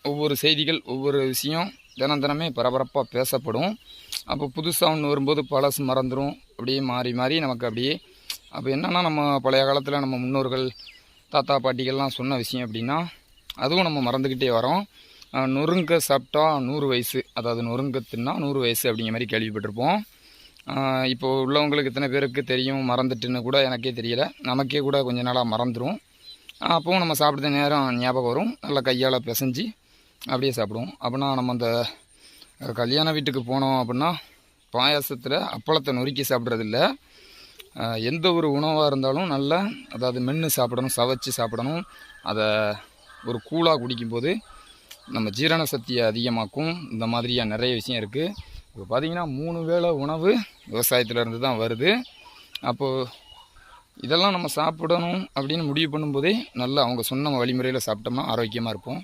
ஒவ்வொரு செய்திகள் ஒவ்வொரு விஷயம் தினமே பரபரப்பாக பேசப்படும். அப்போ புதுசாக ஒன்று வரும்போது பழசு மறந்துடும். அப்படியே மாறி மாறி நமக்கு அப்படியே அப்போ என்னென்னா நம்ம பழைய காலத்தில் நம்ம முன்னோர்கள் தாத்தா பாட்டிகள்லாம் சொன்ன விஷயம் அப்படின்னா அதுவும் நம்ம மறந்துக்கிட்டே வரோம். நொறுங்க சாப்பிட்டா 100 வயசு, அதாவது நொறுங்க தின்னா 100 வயசு அப்படிங்கிற மாதிரி கேள்விப்பட்டிருப்போம். இப்போது உள்ளவங்களுக்கு இத்தனை பேருக்கு தெரியும் மறந்துட்டுன்னு கூட எனக்கே தெரியலை. நமக்கே கூட கொஞ்ச நாளாக மறந்துடும். அப்போவும் நம்ம சாப்பிட்ற நேரம் ஞாபகம் வரும். நல்லா கையால் பிசைஞ்சு அப்படியே சாப்பிடுவோம். அப்படின்னா நம்ம அந்த கல்யாண வீட்டுக்கு போனோம் அப்படின்னா பாயாசத்தில் அப்பளத்தை நொறுக்கி சாப்பிட்றதில்ல. எந்த ஒரு உணவாக இருந்தாலும் நல்லா அதாவது மென்று சாப்பிடணும், சவைச்சு சாப்பிடணும். அதை ஒரு கூழாக குடிக்கும்போது நம்ம ஜீரண சக்தியை அதிகமாக்கும். இந்த மாதிரியாக நிறைய விஷயம் இருக்குது. இப்போ பார்த்திங்கன்னா 3 வேளை உணவு விவசாயத்துலேருந்து தான் வருது. அப்போது இதெல்லாம் நம்ம சாப்பிடணும் அப்படின்னு முடிவு பண்ணும்போதே நல்லா அவங்க சொன்ன வழிமுறையில் சாப்பிட்டோம்னா ஆரோக்கியமாக இருப்போம்.